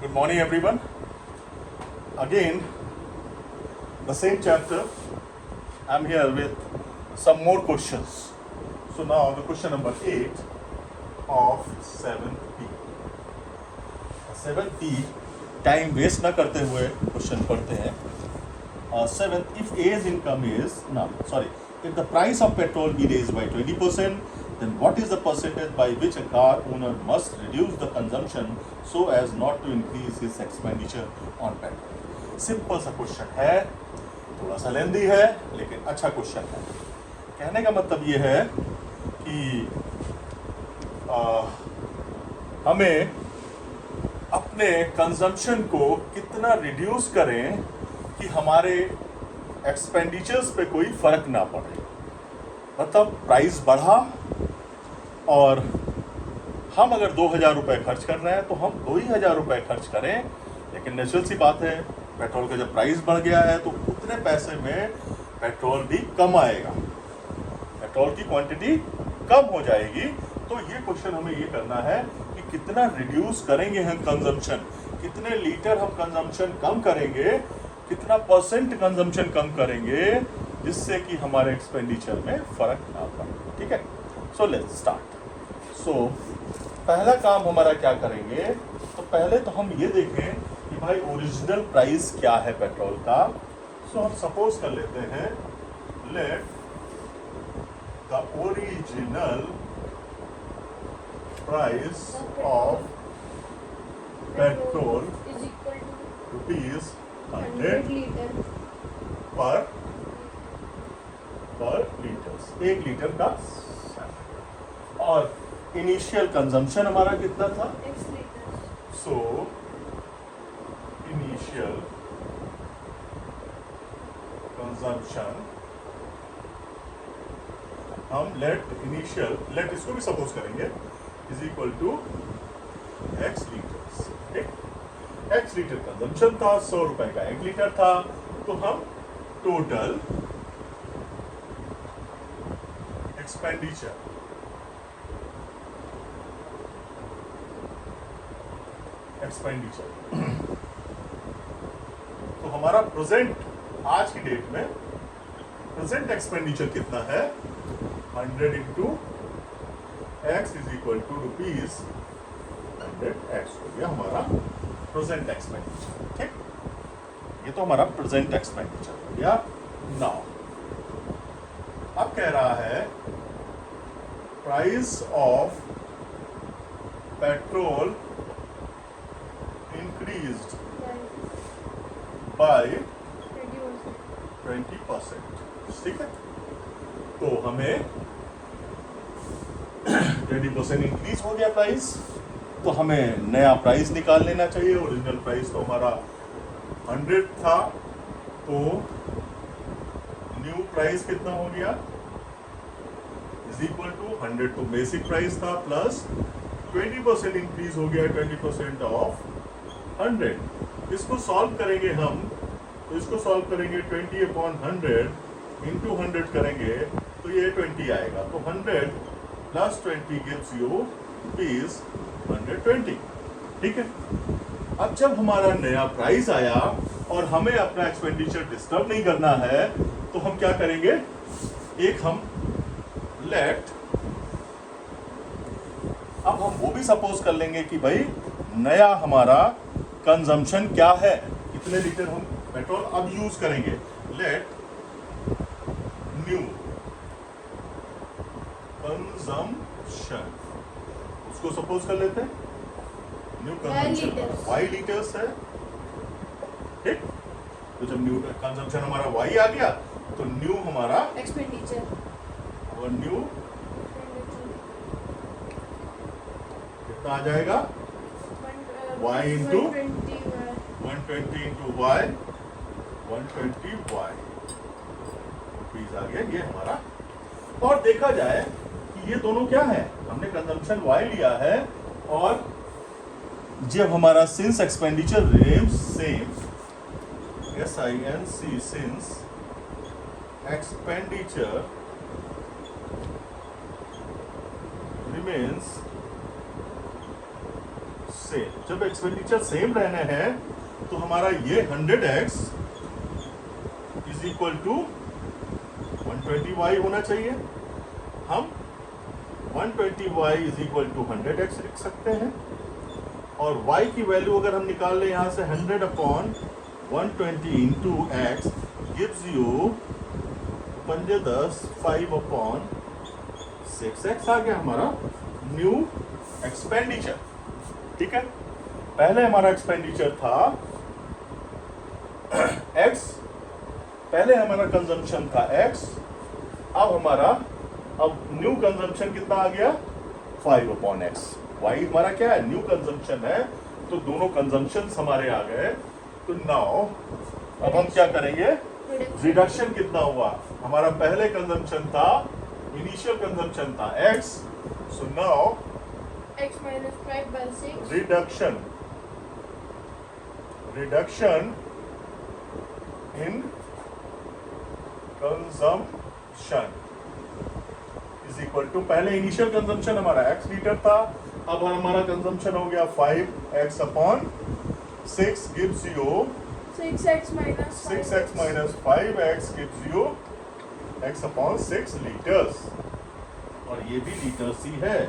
Good morning, everyone. Again, the same chapter. I'm here with some more questions. So now the question number 8 of 7P. 7P time waste ना करते हुए question पढ़ते हैं. 7th, if A's income is if the price of petrol be raised by 20%, then what is the percentage by which a car owner must reduce the consumption so as not to increase his expenditure on petrol? Simple सा question है, थोड़ा सा लेंदी है लेकिन अच्छा question है. कहने का मतलब ये है कि हमें अपने कंजम्पशन को कितना रिड्यूस करें कि हमारे एक्सपेंडिचर्स पे कोई फ़र्क ना पड़े. मतलब प्राइस बढ़ा और हम अगर 2,000 रुपये खर्च कर रहे हैं तो हम 2,000 रुपये खर्च करें. लेकिन नेचुरल सी बात है, पेट्रोल का जब प्राइस बढ़ गया है तो उतने पैसे में पेट्रोल भी कम आएगा, पेट्रोल की क्वांटिटी कम हो जाएगी. तो ये क्वेश्चन हमें ये करना है कि कितना रिड्यूस करेंगे हम कंजम्पशन, कितने लीटर हम कंजम्पशन कम करेंगे, कितना परसेंट कंजम्पशन कम करेंगे जिससे कि हमारे एक्सपेंडिचर में फ़र्क ना पड़े. ठीक है, सो लेट्स स्टार्ट. सो पहला काम हमारा क्या करेंगे, तो पहले तो हम ये देखें कि भाई ओरिजिनल प्राइस क्या है पेट्रोल का. सो हम सपोज कर लेते हैं, let the original price of petrol rupees 100 पर लीटर, 1 लीटर का. और इनिशियल कंजम्पशन हमारा कितना था, सो इनिशियल कंजम्पशन हम लेट इसको भी सपोज करेंगे is equal to x litres. ठीक, x लीटर कंजम्पशन था, 100 रुपए का 1 लीटर था. तो हम टोटल एक्सपेंडिचर तो हमारा प्रेजेंट आज की डेट में प्रेजेंट एक्सपेंडिचर कितना है, 100 into x is equal to rupees 100x हो गया हमारा प्रेजेंट एक्सपेंडिचर. ठीक, ये तो हमारा प्रेजेंट एक्सपेंडिचर हो गया. नाउ अब कह रहा है price of petrol increased by 20%. ठीक है, तो हमें 20% इंक्रीज हो गया प्राइस, तो हमें नया प्राइस निकाल लेना चाहिए. ओरिजिनल प्राइस तो हमारा 100 था, तो न्यू प्राइस कितना हो गया, इज इक्वल टू 100 तो बेसिक प्राइस था प्लस 20% इंक्रीज हो गया, 20% ऑफ 100. इसको सॉल्व करेंगे हम, तो इसको सॉल्व करेंगे 20/100 इंटू 100 करेंगे तो ये 20 आएगा. तो 100 प्लस 20 गिव्स यू रुपीज 120. ठीक है, अब जब हमारा नया प्राइस आया और हमें अपना एक्सपेंडिचर डिस्टर्ब नहीं करना है तो हम क्या करेंगे, एक हम अब हम वो भी सपोज कर लेंगे कि भाई नया हमारा कंजम्पशन क्या है, कितने लीटर हम पेट्रोल अब यूज करेंगे. लेट न्यू कंजम्पशन, उसको सपोज कर लेते हैं, न्यू कंजम्पशन y लीटर्स है. ठीक, तो जब न्यू कंजम्पशन हमारा y आ गया तो न्यू हमारा एक्सपेंडिचर, और न्यू कितना आ जाएगा, y into 120 into y 120y rupees आ गया. ये हमारा, और देखा जाए कि ये दोनों क्या है, हमने कंजम्पशन y लिया है और जब हमारा since expenditure remains same, SINC, since expenditure remains same. जब एक्सपेंडिचर सेम रहने हैं तो हमारा ये 100x is equal to 120y होना चाहिए। हम 120y is equal to 100x लिख सकते हैं, और y की वैल्यू अगर हम निकाल लें यहाँ से 100 upon 120 into x gives you 5 5 upon 6x आ गया हमारा न्यू एक्सपेंडिचर। ठीक है, पहले हमारा एक्सपेंडिचर था x, पहले हमारा कंजम्पशन था x, अब न्यू कंजम्पशन कितना आ गया 5 अपॉन एक्स। वाई हमारा क्या है, न्यू कंजम्पशन है, तो दोनों कंजम्पशन हमारे आ गए। तो नाउ अब हम क्या करेंगे, रिडक्शन कितना हुआ, हमारा पहले कंजम्पशन था, इनिशियल कंजम्पशन था x, so now x minus 5 by 6 reduction in consumption is equal to, पहले इनिशियल कंजम्पशन हमारा x लीटर था, अब हमारा कंजम्पशन हो गया 5x upon 6 gives you 6x minus 5x gives you x upon 6 litres, और ये भी लीटर्स ही है।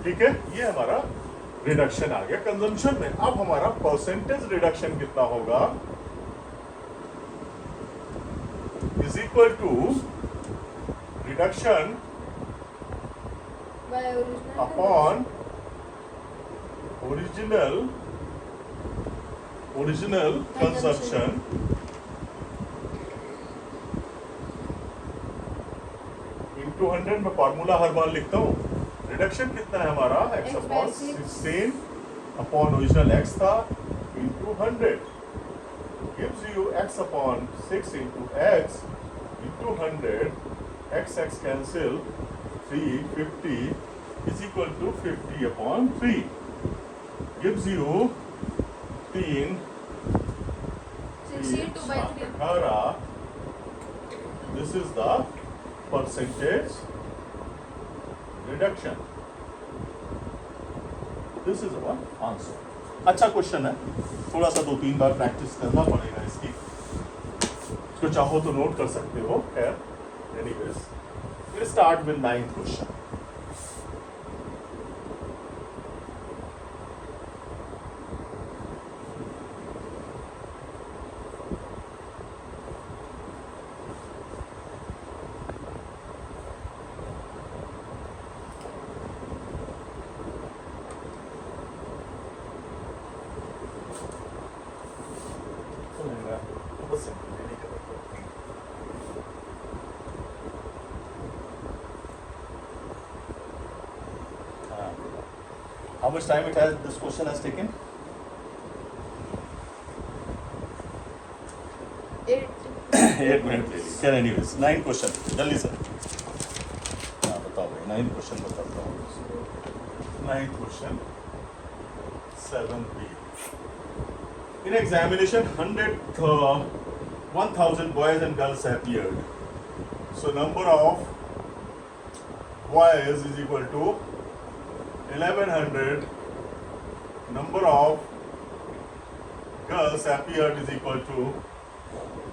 ठीक है, ये हमारा रिडक्शन आ गया कंजम्पशन में। अब हमारा परसेंटेज रिडक्शन कितना होगा, is equal to reduction by original upon original consumption into 100 में फॉर्मूला हर बार लिखता हूँ। रिडक्शन कितना है हमारा, x upon 16 upon original x था into 100 gives you x upon 6 into x into 100, x cancel 350 is equal to 50 upon 3 gives you 3 62 by 3 18. This is the percentage reduction. This is our answer. अच्छा question है, थोड़ा सा 2-3 बार practice करना पड़ेगा इसकी, इसको चाहो तो नोट कर सकते हो। Anyways, we'll start with 9th question. How much time it has, this question has taken? 8 minutes ले ली। Can anyways, 9 question, जल्दी से। हाँ बताओ भाई, 9 question बताता हूँ। 9 question, 7B. In examination, 1000 boys and girls appeared. So number of boys is equal to 1100, number of girls appeared is equal to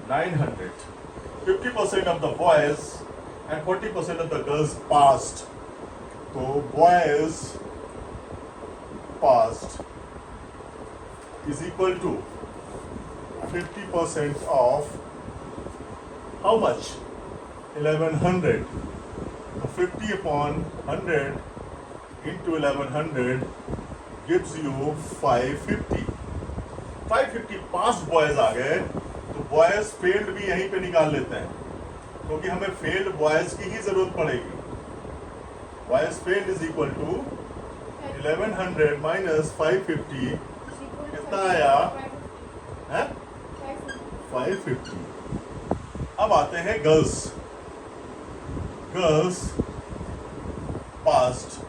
900. 50% of the boys and 40% of the girls passed. So boys passed is equal to 50% of how much? 1100. So 50 upon 100 into 1100 gives you 550. 550 pass boys आ गए, तो boys failed भी यहीं पे निकाल लेते हैं, क्योंकि हमें फेल्ड बॉयज की ही जरूरत पड़ेगी। Boys failed is equal to 1100 minus 550, कितना आया है 550। अब आते हैं गर्ल्स। गर्ल्स पास्ट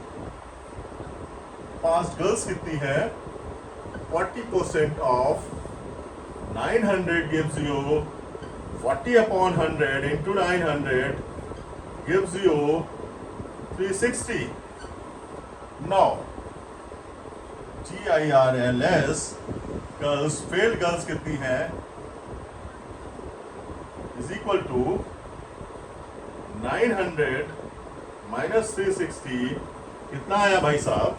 गर्ल्स कितनी है, 40% of 900 gives you 40 upon 100 into 900 gives you 360. Now GIRLS girls, failed girls कितनी है, इज इक्वल टू 900 माइनस 360, कितना आया भाई साहब,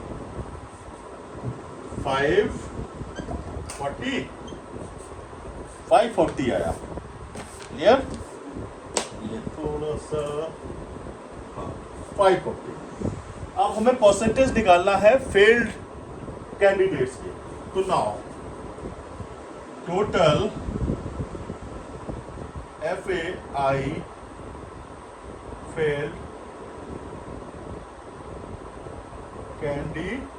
540 आया। क्लियर? ये थोड़ा सा 540। अब हमें परसेंटेज निकालना है फेल्ड कैंडिडेट्स की। तो now total FAI failed candidates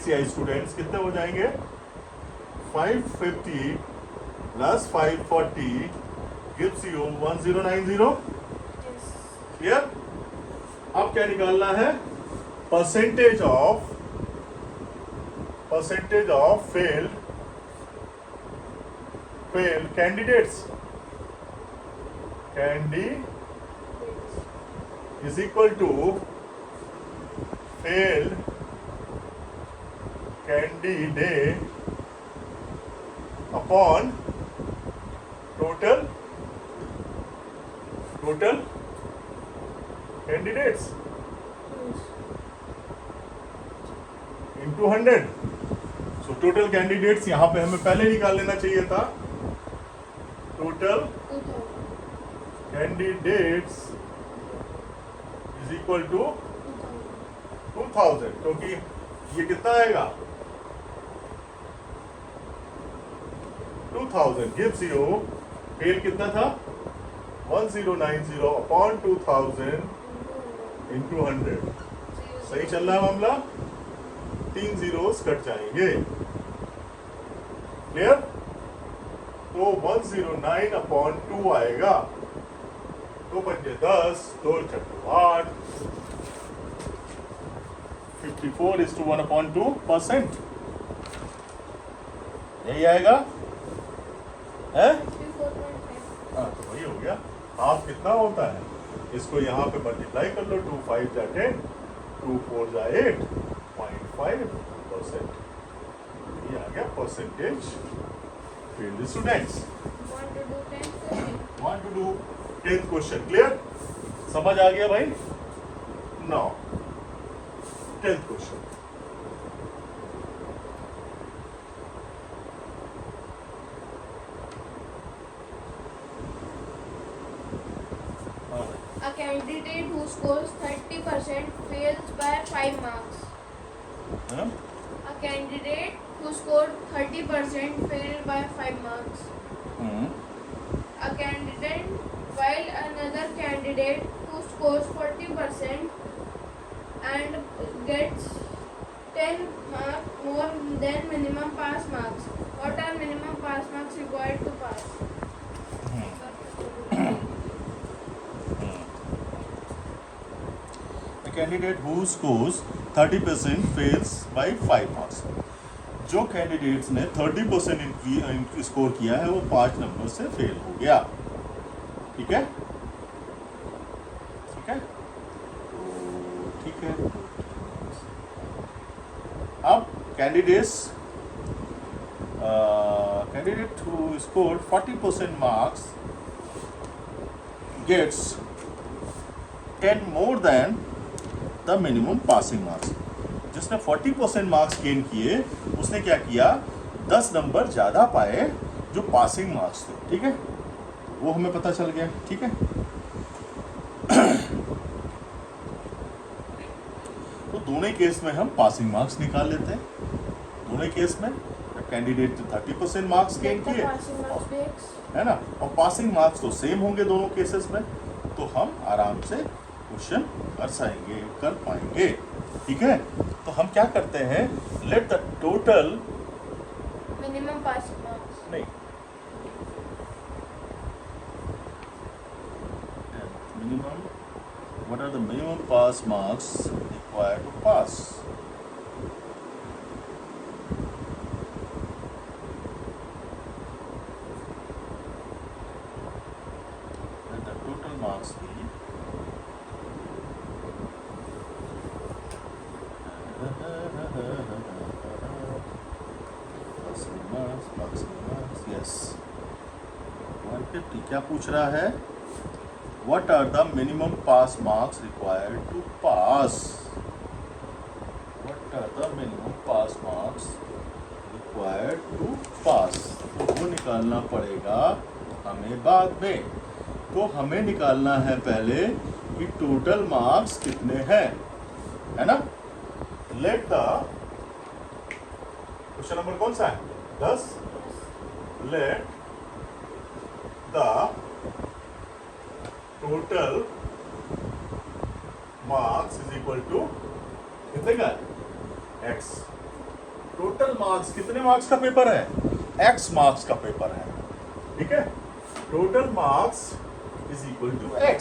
या स्टूडेंट्स कितने हो जाएंगे, 550 plus 540 gives you 1090। Yes. Clear? अब क्या निकालना है, percentage of failed candidates is equal to failed candidate upon total candidates into 100। So total candidates यहां पे हमें पहले निकाल लेना चाहिए था, total 2000. Candidates is equal to 2000. 2000, क्योंकि ये कितना आएगा, 2000 गिव्स यू, फेल कितना था, 1090 अपॉन 2000 इंटू 100। सही चल रहा है मामला, 3 zeros कट जाएंगे। क्लियर? तो 109 अपॉन 2 आएगा, तो बचे 10, 2 छक्के 8, 54:1/2%। यही आएगा है? 54.5. हाँ, तो वही हो गया। हाफ कितना होता है, इसको यहाँ पे मल्टीप्लाई कर लो, 2 5 जा 10, 2 4 जा 8, 0.5%। ये आ गया percentage failed students. Want to do 10 question? Want to do 10th question, clear? समझ आ गया भाई? Now 10th question. A candidate who scores 30% fails by 5 marks. हाँ? A candidate who scored 30% failed by 5 marks. A candidate, while another candidate who scores 40% and gets 10 marks more than minimum pass marks. What are minimum pass marks required to pass? A candidate who scores 30% fails by 5 marks। जो candidates ने 30% score किया है वो 5 number से fail हो गया। ठीक है? ठीक है? तो ठीक है। अब candidate who scored 40% marks gets 10 more than the minimum passing marks. जिसने 40% मार्क्स गेन किए उसने क्या किया, 10 नंबर ज़्यादा पाए जो पासिंग मार्क्स थे। ठीक है, वो हमें पता चल गया। ठीक है, तो दोनों केस में हम पासिंग मार्क्स निकाल लेते हैं। दोनों केस में candidate 30% marks gain Get the किए, passing marks base. है ना, और पासिंग मार्क्स तो सेम होंगे दोनों केसेस में, तो हम आराम से क्वेश्चन कर पाएंगे। ठीक है, तो हम क्या करते हैं, late the total Minimum passing marks. नहीं, minimum, what are the minimum pass marks required to pass? Let the total marks be yes 150। क्या पूछ रहा है? What are the minimum pass marks required to pass? What are the minimum pass marks required to pass? तो वो निकालना पड़ेगा हमें बाद में। तो हमें निकालना है पहले कि टोटल मार्क्स कितने हैं, है ना? लेट द क्वेश्चन नंबर कौन सा है? 10। Let the total marks is equal to कितने का? x। टोटल मार्क्स, कितने मार्क्स का पेपर है? x मार्क्स का पेपर है, ठीक है? Total marks is equal to x।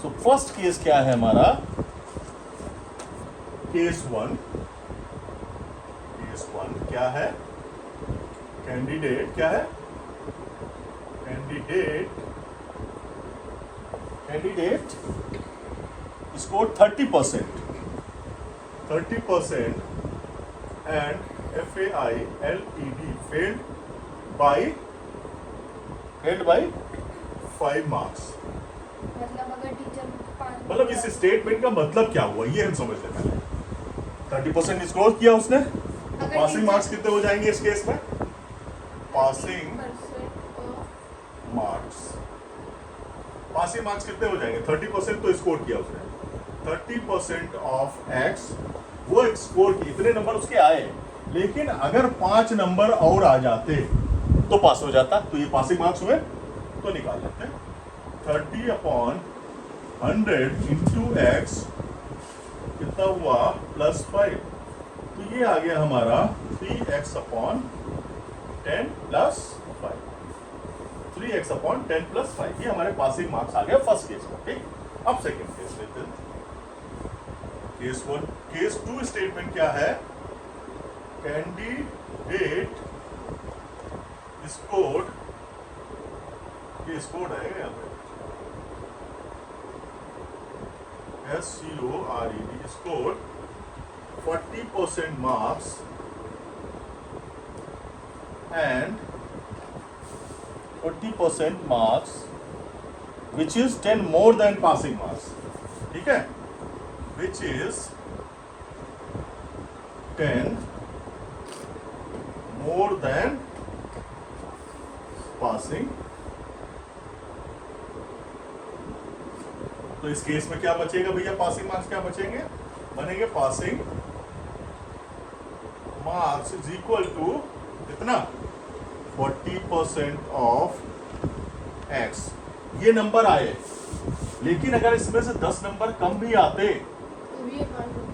So first case क्या है हमारा? केस वन क्या है? कैंडिडेट क्या है? Candidate score 30% and FAILED failed by 5 marks। मतलब अगर टीचर मतलब इस स्टेटमेंट का मतलब क्या हुआ ये हम समझ लें पहले। 30% स्कोर किया उसने, तो पासिंग मार्क्स कितने हो जाएंगे इस केस में? पासिंग मार्क्स कितने हो जाएंगे? 30% तो स्कोर किया उसने। 30% ऑफ x, वो स्कोर की इतने नंबर उसके आए, लेकिन अगर 5 नंबर और आ जाते तो पास हो जाता। तो ये पासिंग मार्क्स हुए, तो निकाल लेते हैं। 30/100 इंटू x कितना हुआ? +5। तो ये आ गया हमारा 3x/10 + 5। 3x/10 + 5 ये हमारे पासिंग मार्क्स आ गया फर्स्ट केस में, ठीक? अब सेकंड केस लेते हैं। केस 1। केस 2 स्टेटमेंट क्या है? कैंडिडेट स्कोर्ड, ये स्कोर्ड है यहाँ पे, SCORED, scored 40% marks and 40% marks which is 10 more than passing marks, ठीक है? Which is 10 more than passing। तो इस केस में क्या बचेगा भैया? पासिंग मार्क्स क्या बचेंगे? बनेंगे passing marks is equal to कितना? 40% ऑफ x। ये नंबर आए, लेकिन अगर इसमें से 10 नंबर कम भी आते,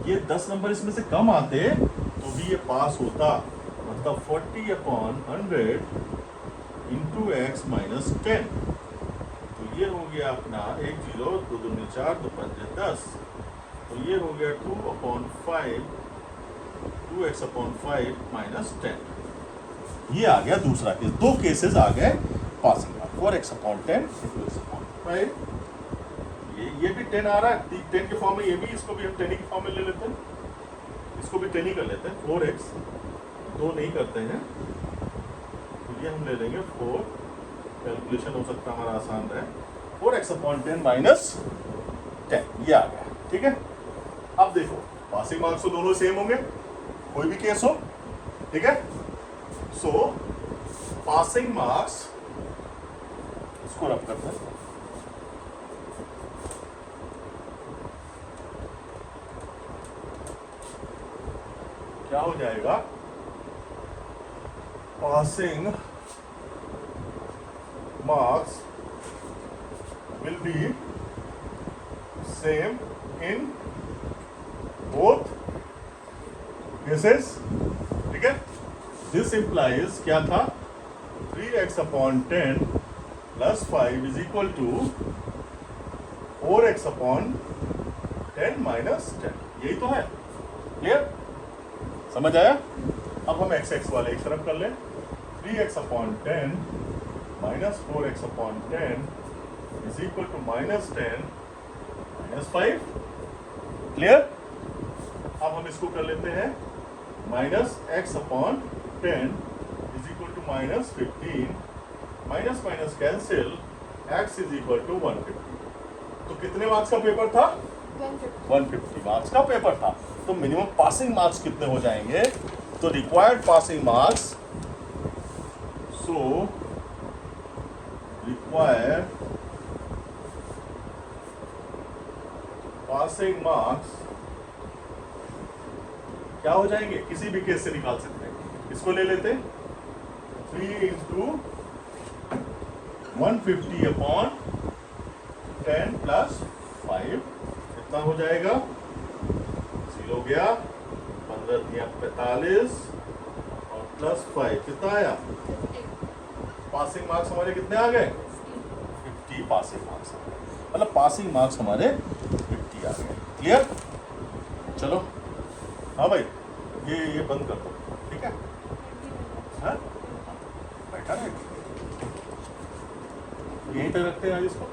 ये 10 नंबर इसमें से कम आते तो भी ये पास होता। मतलब 40/100 इंटू x माइनस 10। तो ये हो गया अपना 1 0, 2 दूनी 4, 2 पंजे 10। तो ये हो गया 2/5, 2x/5 माइनस 10। ये आ गया दूसरा केस। 2 केसेस आ गए पासिंग मार्क्स। 4x/10, 2x/5। ये भी 10 आ रहा है 10 के फॉर्म में, ये भी, इसको भी हम 10 के फॉर्म में ले लेते हैं, इसको भी 10 ही कर लेते हैं। 4x 2 नहीं करते हैं, तो ये हम ले लेंगे 4। कैलकुलेशन हो सकता है हमारा आसान रहे। 4x/10 माइनस 10 ये आ गया, ठीक है? अब देखो पासिंग मार्क्स तो दोनों सेम होंगे, कोई भी केस हो, ठीक है? सो पासिंग मार्क्स, इसको रब करते हैं। क्या हो जाएगा? Passing marks will be same in both cases, ठीक है? This implies क्या था? 3x/10 + 5 is equal to 4x/10 minus 10। यही तो है, क्लियर? समझ आया? अब हम x वाले एक तरफ कर लें। 3x/10 minus 4x/10 is equal to -10 minus 5। Clear? अब हम इसको कर लेते हैं -x/10 minus 15 minus minus cancel x is equal to 150। तो कितने मार्क्स का पेपर था? 150 मार्क्स का पेपर था। तो मिनिमम पासिंग मार्क्स कितने हो जाएंगे? तो required passing marks, so required passing marks क्या हो जाएंगे? किसी भी केस से निकाल सकते हैं। इसको ले लेते 3 इंटू 150 अपॉन 10 प्लस 5 कितना हो जाएगा? 0 गया, 15 दिया 45 और प्लस 5 कितना आया? पासिंग मार्क्स हमारे कितने आ गए? 50 पासिंग मार्क्स। मतलब पासिंग मार्क्स हमारे 50 आ गए। क्लियर? चलो हाँ भाई, ये बंद कर दो, ठीक है? हाँ? बैठा है, यहीं पे रखते हैं आज इसको।